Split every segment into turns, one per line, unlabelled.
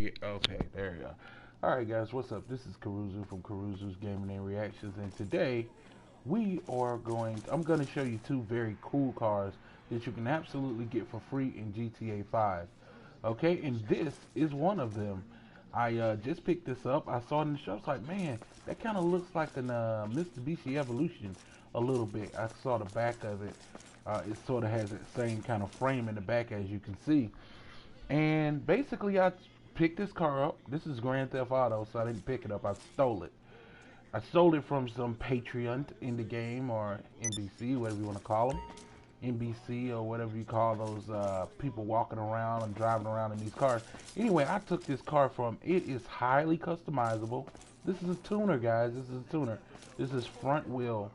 Yeah, okay, there you go. Alright guys, what's up? This is Karuzu from Karuzu's Gaming and Reactions, and today I'm going to show you two very cool cars that you can absolutely get for free in GTA 5. Okay, and this is one of them. I just picked this up. I saw it in the show. I was like, man, that kind of looks like an Mitsubishi Evolution a little bit. I saw the back of it. It sort of has that same kind of frame in the back, as you can see. And basically, I picked this car up. This is Grand Theft Auto, so I didn't pick it up. I stole it. I stole it from some Patreon in the game, or NBC, whatever you want to call them. NBC or whatever you call those people walking around and driving around in these cars. Anyway, I took this car from. It is highly customizable. This is a tuner, guys. This is a tuner. This is front wheel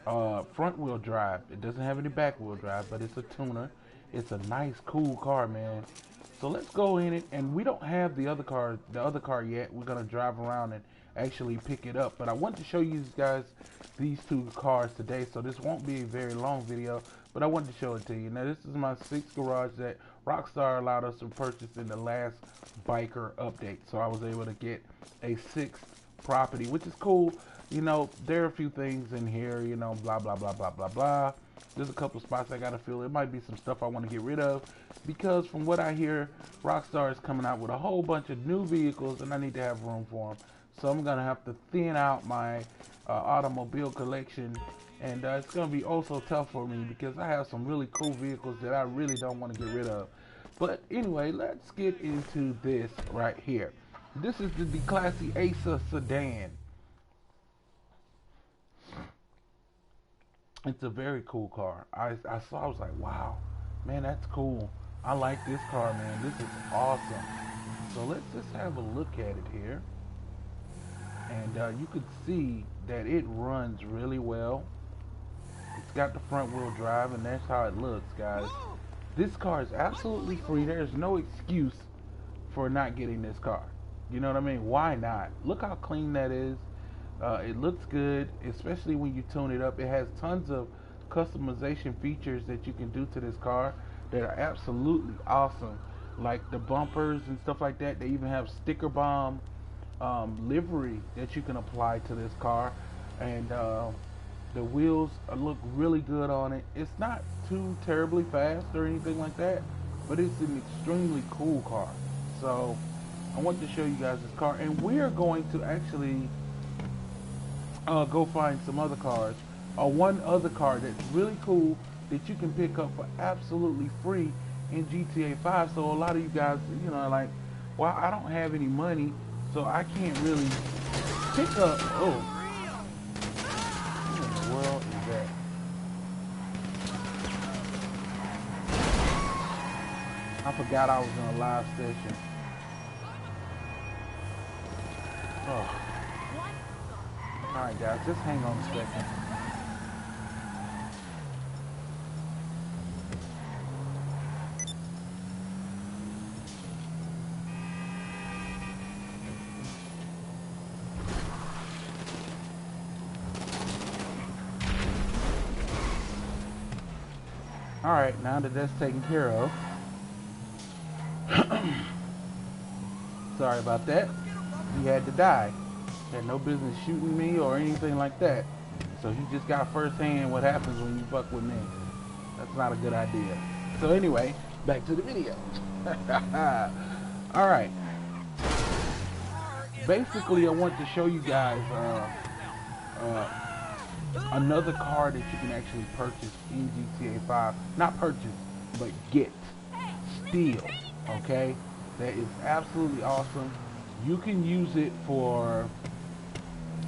drive. It doesn't have any back wheel drive, but it's a tuner. It's a nice, cool car, man. So let's go in it, and we don't have the other car yet. We're gonna drive around and actually pick it up. But I want to show you guys these two cars today, so this won't be a very long video, but I wanted to show it to you. Now this is my sixth garage that Rockstar allowed us to purchase in the last biker update. So I was able to get a sixth property, which is cool. You know, there are a few things in here, you know, blah blah blah blah blah blah. There's a couple spots I gotta fill. It might be some stuff I want to get rid of, because from what I hear, Rockstar is coming out with a whole bunch of new vehicles, and I need to have room for them. So I'm gonna have to thin out my automobile collection, and it's gonna be also tough for me because I have some really cool vehicles that I really don't want to get rid of. But anyway, let's get into this right here. This is the classy Acer sedan. It's a very cool car. I saw, I was like, wow, man, that's cool. I like this car, man. This is awesome. So let's just have a look at it here. And you can see that it runs really well. It's got the front wheel drive, and that's how it looks, guys. This car is absolutely free. There's no excuse for not getting this car. You know what I mean? Why not? Look how clean that is. It looks good, especially when you tune it up. It has tons of customization features that you can do to this car that are absolutely awesome, like the bumpers and stuff like that. They even have sticker bomb livery that you can apply to this car, and the wheels look really good on it. It's not too terribly fast or anything like that, but it's an extremely cool car. So I want to show you guys this car, and we are going to actually go find some other cars, or one other car that's really cool that you can pick up for absolutely free in GTA 5. So a lot of you guys, you know, like, well, I don't have any money, so I can't really pick up. Oh, what in the world is that? I forgot I was in a live session. Oh. Alright guys, just hang on a second. Alright, now that that's taken care of. Sorry about that. He had to die. Had no business shooting me or anything like that. So he just got firsthand what happens when you fuck with me. That's not a good idea. So anyway, back to the video. Alright. Basically, I want to show you guys another car that you can actually purchase in GTA 5. Not purchase, but get. Steal. Okay? That is absolutely awesome. You can use it for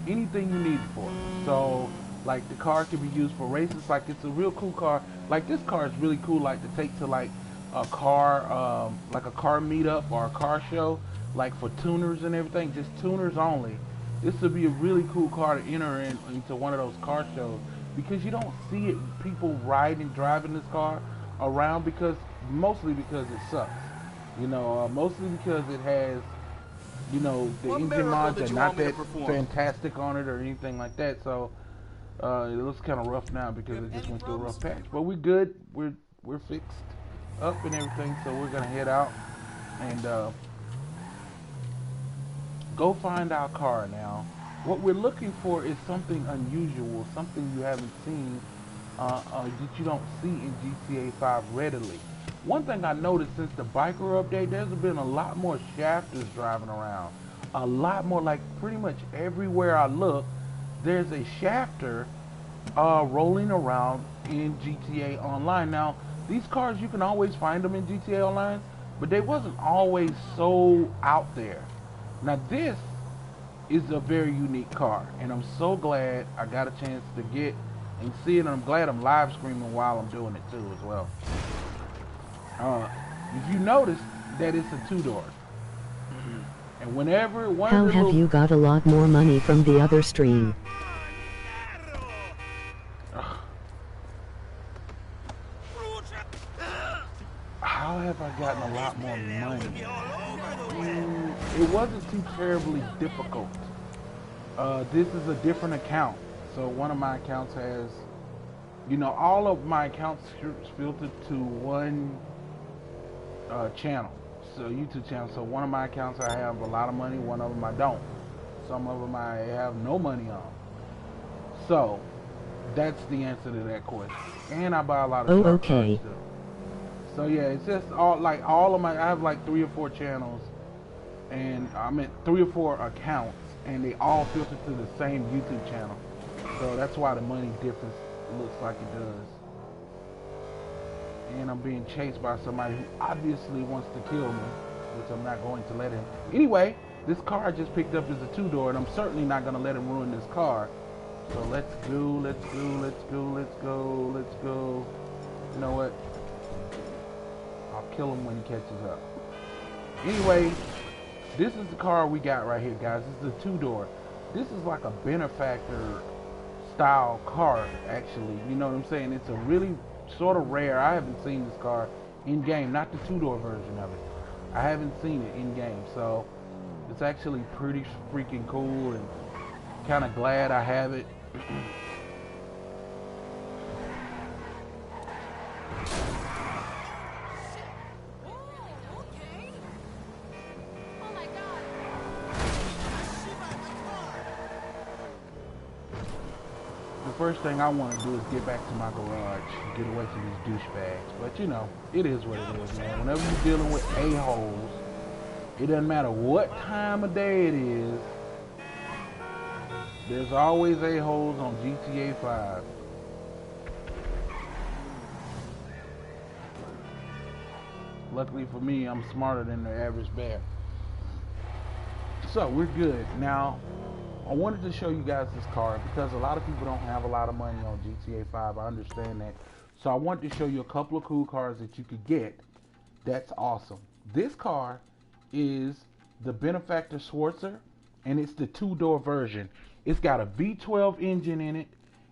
anything you need it for. So, like, the car can be used for races. Like, it's a real cool car. Like, this car is really cool, like, to take to, like, a car, like a car meetup or a car show, like, for tuners and everything, just tuners only. This would be a really cool car to enter into one of those car shows, because you don't see it, people riding, driving this car around, mostly because it sucks. You know, mostly because it has, you know, the engine mods are not that fantastic on it or anything like that. So it looks kind of rough now because it just went through a rough patch. But we're good. We're fixed up and everything. So we're gonna head out and go find our car now. What we're looking for is something unusual, something you haven't seen, that you don't see in GTA 5 readily. One thing I noticed since the biker update, there's been a lot more shafters driving around. A lot more, like pretty much everywhere I look, there's a shafter rolling around in GTA Online. Now, these cars, you can always find them in GTA Online, but they wasn't always so out there. Now, this is a very unique car, and I'm so glad I got a chance to get and see it, and I'm glad I'm live streaming while I'm doing it too as well. If you notice that it's a two-door, and whenever one
How
of the
have you got a lot more money from the other stream?
How have I gotten a lot more money? It wasn't too terribly difficult. This is a different account. So one of my accounts has, you know, all of my accounts filtered to one channel. So YouTube channel. So one of my accounts I have a lot of money, one of them I don't. Some of them I have no money on. So that's the answer to that question. And I buy a lot of
Oh,
shark
okay.
cards too. So yeah, it's just all of my, I have like 3 or 4 channels, and I'm at 3 or 4 accounts, and they all filter to the same YouTube channel. So that's why the money difference looks like it does. And I'm being chased by somebody who obviously wants to kill me, which I'm not going to let him. Anyway, this car I just picked up is a 2-door, and I'm certainly not going to let him ruin this car. So let's go, let's go, let's go, let's go, let's go. You know what? I'll kill him when he catches up. Anyway, this is the car we got right here, guys. This is a 2-door. This is like a benefactor style car, actually. You know what I'm saying? It's a really sort of rare. I haven't seen this car in game, not the 2-door version of it. I haven't seen it in game, so it's actually pretty freaking cool, and kind of glad I have it. The first thing I want to do is get back to my garage and get away from these douchebags. But you know, it is what it is, man. Whenever you're dealing with a-holes, it doesn't matter what time of day it is, there's always a-holes on GTA 5. Luckily for me, I'm smarter than the average bear. So we're good. Now, I wanted to show you guys this car because a lot of people don't have a lot of money on GTA 5. I understand that. So I wanted to show you a couple of cool cars that you could get. That's awesome. This car is the Benefactor Schwarzer, and it's the 2-door version. It's got a V12 engine in it,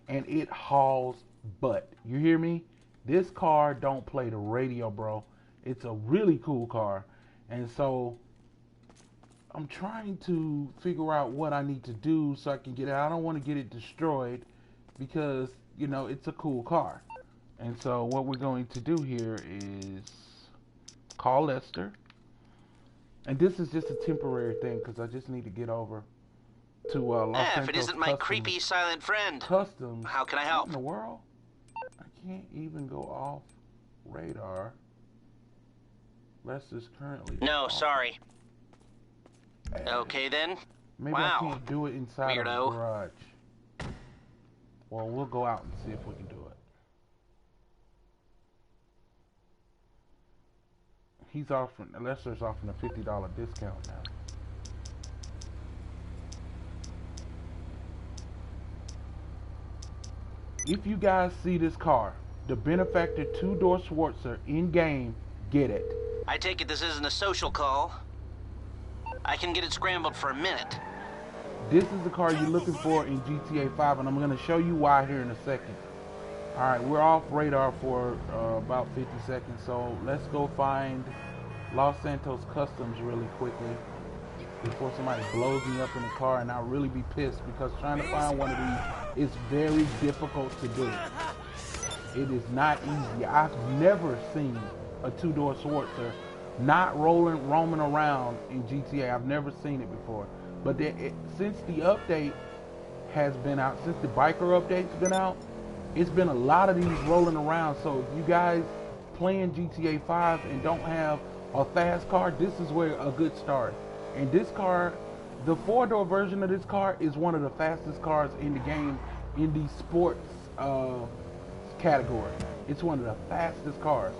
and it hauls butt. You hear me? This car don't play the radio, bro. It's a really cool car. And so I'm trying to figure out what I need to do so I can get it. I don't want to get it destroyed because, you know, it's a cool car. And so what we're going to do here is call Lester. And this is just a temporary thing because I just need to get over to Los Santos
if it isn't my creepy silent friend.
Customs.
How can I help?
What in the world? I can't even go off radar. Lester's currently
No,
off.
sorry. Okay then.
Maybe
Wow.
I can't do it inside of
Weirdo.
the garage. Well, we'll go out and see if we can do it. He's offering, Lester's offering a $50 discount now. If you guys see this car, the Benefactor 2-door Schwarzer in game, get it.
I take it this isn't a social call. I can get it scrambled for a minute.
This is the car you're looking for in GTA 5, and I'm going to show you why here in a second. Alright, we're off radar for about 50 seconds, so let's go find Los Santos Customs really quickly before somebody blows me up in the car, and I'll really be pissed because trying to find one of these is very difficult to do. It is not easy. I've never seen a 2-door Schwarzer not roaming around in GTA. I've never seen it before. But since the update has been out, since the biker update's been out, it's been a lot of these rolling around. So if you guys playing GTA 5 and don't have a fast car, this is where a good start. And this car, the 4-door version of this car is one of the fastest cars in the game in the sports category. It's one of the fastest cars.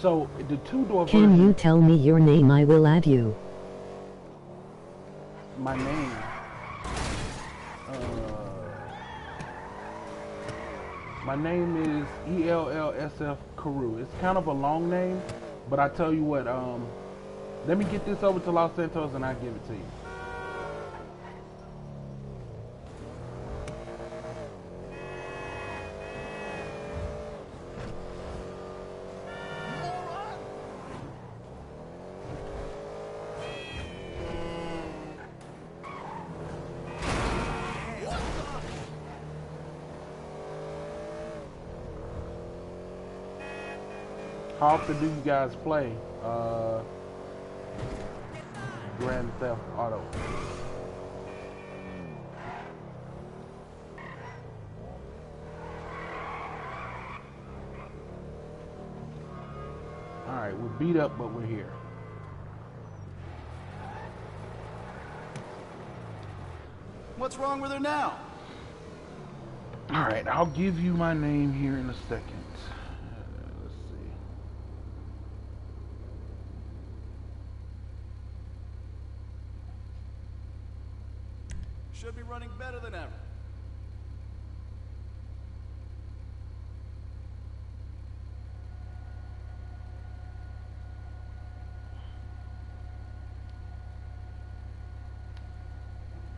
So the 2-door version.
Can you tell me your name? I will add you.
My name. My name is ELLSF Carew. It's kind of a long name, but I tell you what, let me get this over to Los Santos and I'll give it to you. How often do you guys play Grand Theft Auto? Alright, we're beat up, but we're here.
What's wrong with her now?
Alright, I'll give you my name here in a second. Let's see.
Should be running better than ever.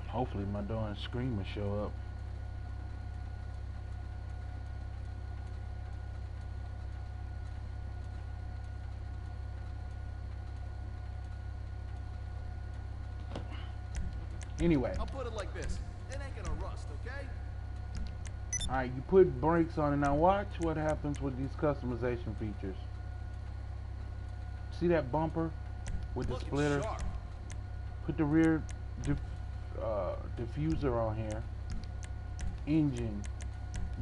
Hopefully my darn screen will show up. Anyway.
I'll put it like this. It ain't gonna rust, okay?
Alright, you put brakes on it. Now watch what happens with these customization features. See that bumper with the
Looking
splitter?
sharp.
Put the rear diffuser on here. Engine.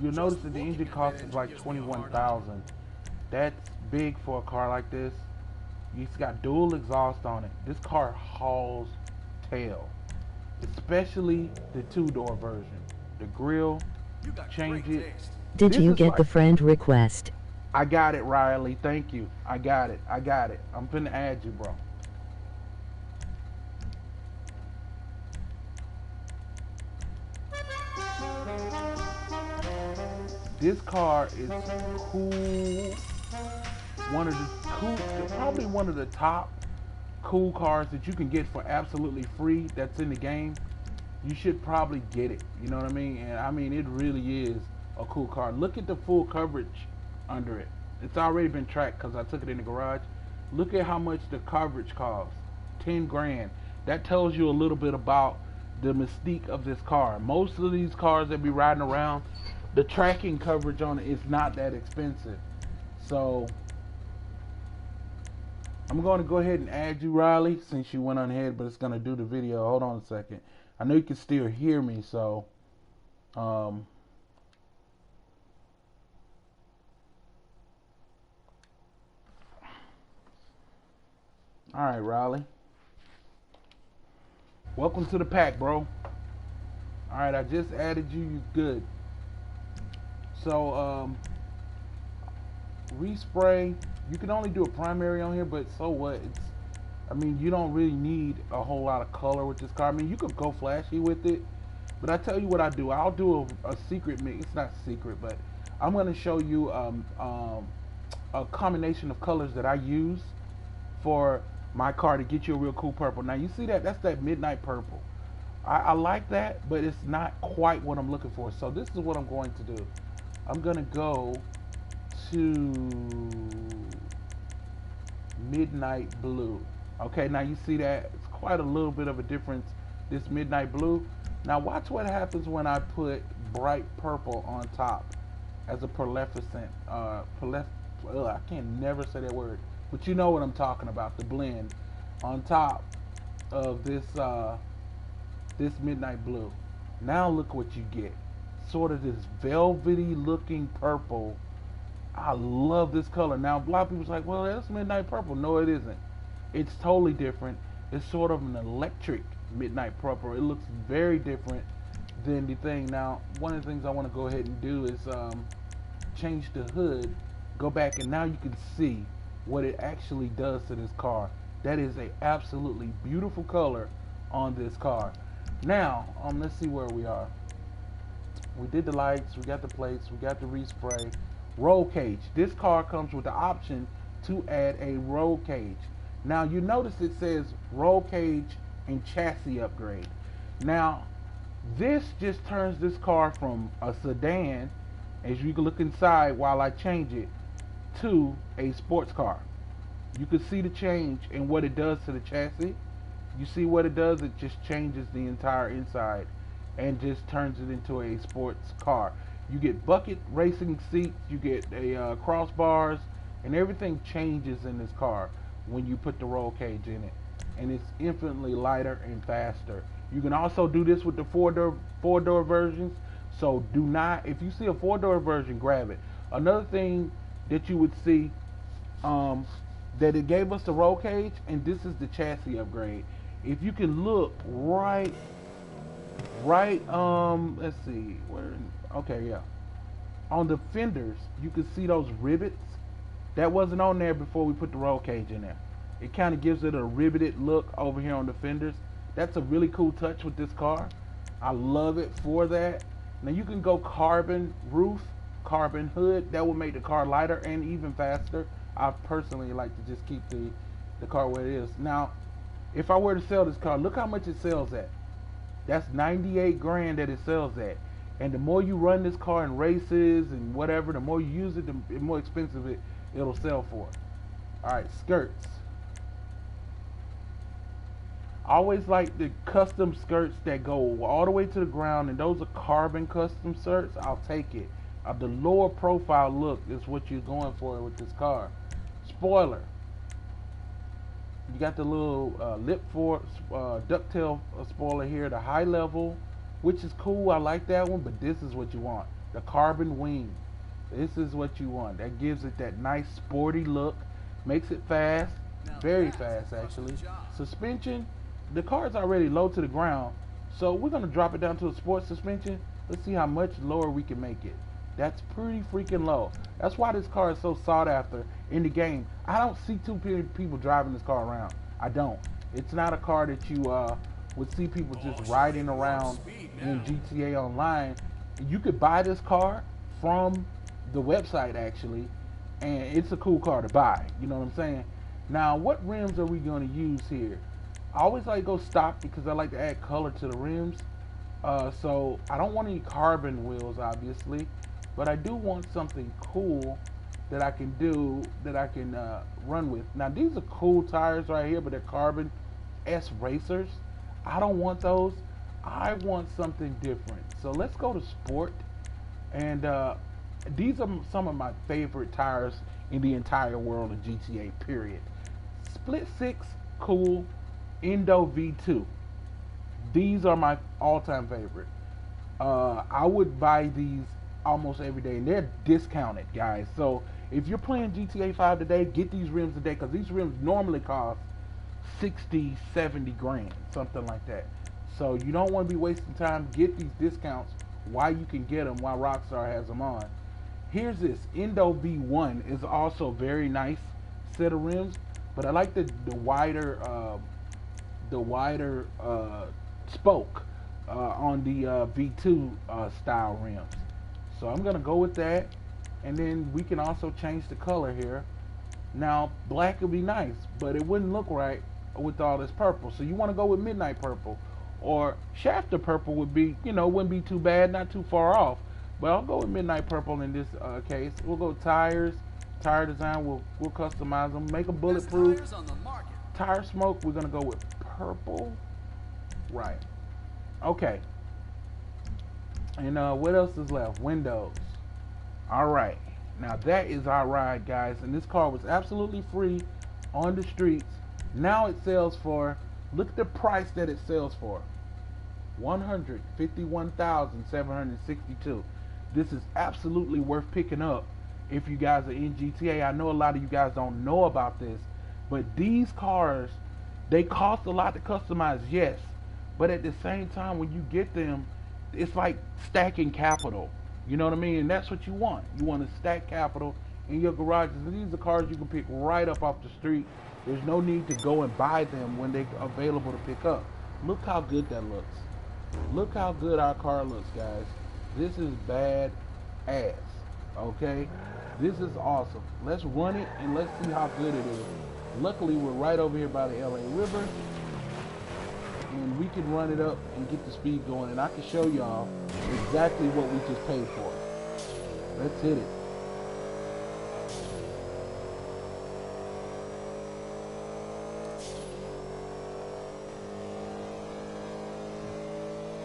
You'll notice that the engine cost is like $21,000. That's big for a car like this. It's got dual exhaust on it. This car hauls tail. Especially the 2-door version. The grille,
You got
change
great
it.
taste.
Did
This
you
is
get the
like-
friend request?
I got it, Riley. Thank you. I got it. I got it. I'm finna add you, bro. This car is cool. Probably one of the top cool cars that you can get for absolutely free that's in the game. You should probably get it. You know what I mean? And I mean, it really is a cool car. Look at the full coverage under it. It's already been tracked because I took it in the garage. Look at how much the coverage costs. 10 grand. That tells you a little bit about the mystique of this car. Most of these cars that be riding around, the tracking coverage on it is not that expensive. So I'm going to go ahead and add you, Riley, since you went on ahead, but it's going to do the video. Hold on a second. I know you can still hear me, so all right, Riley. Welcome to the pack, bro. All right, I just added you. You good? So respray. You can only do a primary on here, but so what? I mean, you don't really need a whole lot of color with this car. I mean, you could go flashy with it, but I tell you what I do. I'll do a secret mix. It's not secret, but I'm going to show you a combination of colors that I use for my car to get you a real cool purple. Now, you see that? That's that midnight purple. I like that, but it's not quite what I'm looking for. So this is what I'm going to do. I'm going to go to midnight blue. Okay, now you see that? It's quite a little bit of a difference, this midnight blue. Now watch what happens when I put bright purple on top as a pearlescent. I can never say that word, but you know what I'm talking about, the blend on top of this this midnight blue. Now look what you get. Sort of this velvety looking purple. I love this color. Now a lot of people's like, well, that's midnight purple. No, it isn't. It's totally different. It's sort of an electric midnight purple. It looks very different than the thing. Now, one of the things I want to go ahead and do is change the hood, go back, and now you can see what it actually does to this car. That is a absolutely beautiful color on this car. Now, let's see where we are. We did the lights, we got the plates, we got the respray. Roll cage. This car comes with the option to add a roll cage. Now you notice it says roll cage and chassis upgrade. Now this just turns this car from a sedan, as you can look inside while I change it, to a sports car. You can see the change in what it does to the chassis. You see what it does? It just changes the entire inside and just turns it into a sports car. You get bucket racing seats, you get a crossbars, and everything changes in this car when you put the roll cage in it. And it's infinitely lighter and faster. You can also do this with the four-door versions. So do not, if you see a four-door version, grab it. Another thing that you would see, that it gave us the roll cage, and this is the chassis upgrade. If you can look right, let's see, okay, yeah. On the fenders, you can see those rivets. That wasn't on there before we put the roll cage in there. It kind of gives it a riveted look over here on the fenders. That's a really cool touch with this car. I love it for that. Now you can go carbon roof, carbon hood. That will make the car lighter and even faster. I personally like to just keep the car where it is. Now, if I were to sell this car, look how much it sells at. That's 98 grand that it sells at. And the more you run this car in races and whatever, the more you use it, the more expensive it'll sell for. Alright, skirts. I always like the custom skirts that go all the way to the ground, and those are carbon custom skirts. I'll take it. The lower profile look is what you're going for with this car. Spoiler. You got the little lip for ducktail spoiler here, the high level, which is cool. I like that one, but this is what you want. The carbon wing. This is what you want. That gives it that nice sporty look. Makes it fast. Very fast, actually. Suspension. The car's already low to the ground, so we're going to drop it down to a sports suspension. Let's see how much lower we can make it. That's pretty freaking low. That's why this car is so sought after in the game. I don't see too many people driving this car around. I don't. It's not a car that you would see people just riding around in GTA Online. You could buy this car from the website, actually, and it's a cool car to buy. You know what I'm saying? Now, what rims are we going to use here? I always like to go stock because I like to add color to the rims. So I don't want any carbon wheels, obviously, but I do want something cool that I can do, that I can run with. Now these are cool tires right here, but they're carbon S racers. I don't want those. I want something different. So let's go to sport, and these are some of my favorite tires in the entire world of GTA, period. Split 6, cool. Indo V2. These are my all-time favorite. I would buy these almost every day, and they're discounted, guys. So if you're playing GTA 5 today, get these rims today, because these rims normally cost 60, 70 grand, something like that. So you don't want to be wasting time. Get these discounts while you can get them, while Rockstar has them on. Here's this Indo V1 is also very nice set of rims, but I like the wider spoke on the V2 style rims. So I'm gonna go with that, and then we can also change the color here. Now black would be nice, but it wouldn't look right with all this purple. So you want to go with midnight purple, or shafter purple would be, you know, wouldn't be too bad, not too far off. But I'll go with midnight purple in this case. We'll go tires, tire design. We'll customize them, make them bulletproof. Tire smoke, we're gonna go with purple. Right. Okay. And what else is left? Windows. Alright. Now that is our ride, guys. And this car was absolutely free on the streets. Now it sells for, look at the price that it sells for. $151,762. This is absolutely worth picking up if you guys are in GTA. I know a lot of you guys don't know about this, but these cars, they cost a lot to customize, yes, but at the same time, when you get them, it's like stacking capital. You know what I mean? And that's what you want. You want to stack capital in your garages. And these are cars you can pick right up off the street. There's no need to go and buy them when they're available to pick up. Look how good that looks. Look how good our car looks, guys. This is bad ass. Okay? This is awesome. Let's run it and let's see how good it is. Luckily, we're right over here by the LA River. And we can run it up and get the speed going. And I can show y'all exactly what we just paid for. Let's hit it.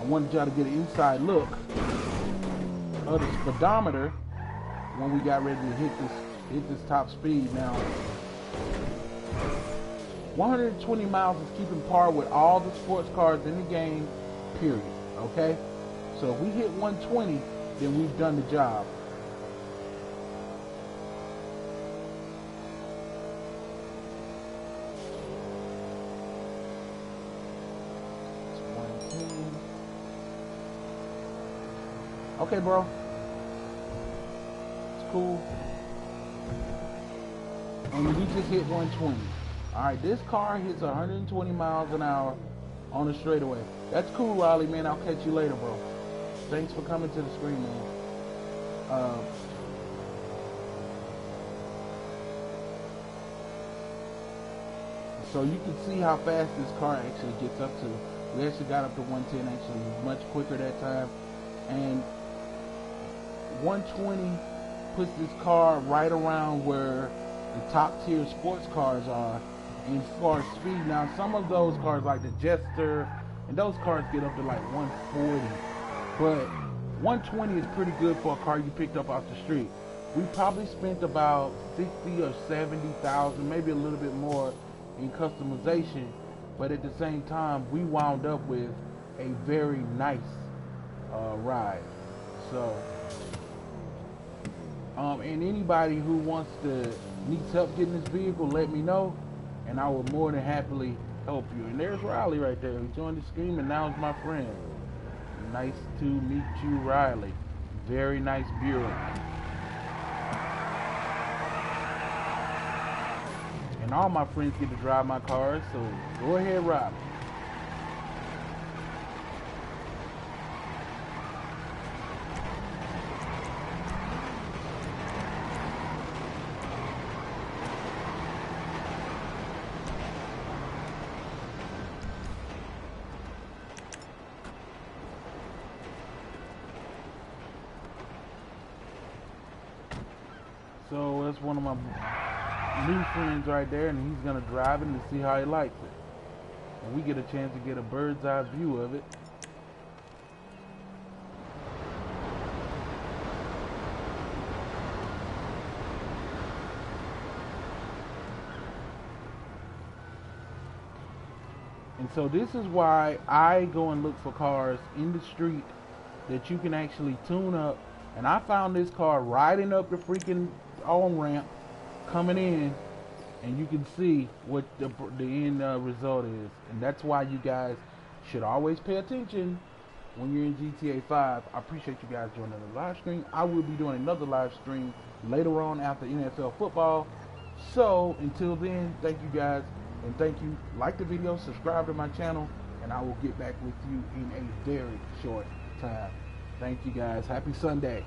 I wanted y'all to get an inside look of the speedometer when we got ready to hit this top speed. Now, 120 miles is keeping par with all the sports cars in the game, period. Okay? So if we hit 120, then we've done the job. It's 110. Okay, bro. It's cool. And we just hit 120. Alright, this car hits 120 miles an hour on the straightaway. That's cool, Riley, man. I'll catch you later, bro. Thanks for coming to the screen, man. So you can see how fast this car actually gets up to. We actually got up to 110 actually much quicker that time. And 120 puts this car right around where the top tier sports cars are in far speed. Now some of those cars like the Jester and those cars get up to like 140, but 120 is pretty good for a car you picked up off the street. We probably spent about 60 or 70,000, maybe a little bit more in customization, but at the same time we wound up with a very nice ride. So and anybody who needs help getting this vehicle, let me know, and I will more than happily help you. And there's Riley right there. He joined the stream and now is my friend. Nice to meet you, Riley. Very nice Buick. And all my friends get to drive my cars, so go ahead, Riley. So that's one of my new friends right there, and he's gonna drive it and see how he likes it. And we get a chance to get a bird's eye view of it. And so this is why I go and look for cars in the street that you can actually tune up. And I found this car riding up the freaking on-ramp, coming in, and you can see what the end result is. And that's why you guys should always pay attention when you're in GTA 5. I appreciate you guys joining the live stream. I will be doing another live stream later on after NFL football. So until then, thank you guys, and thank you. Like the video, subscribe to my channel, and I will get back with you in a very short time. Thank you guys. Happy Sunday.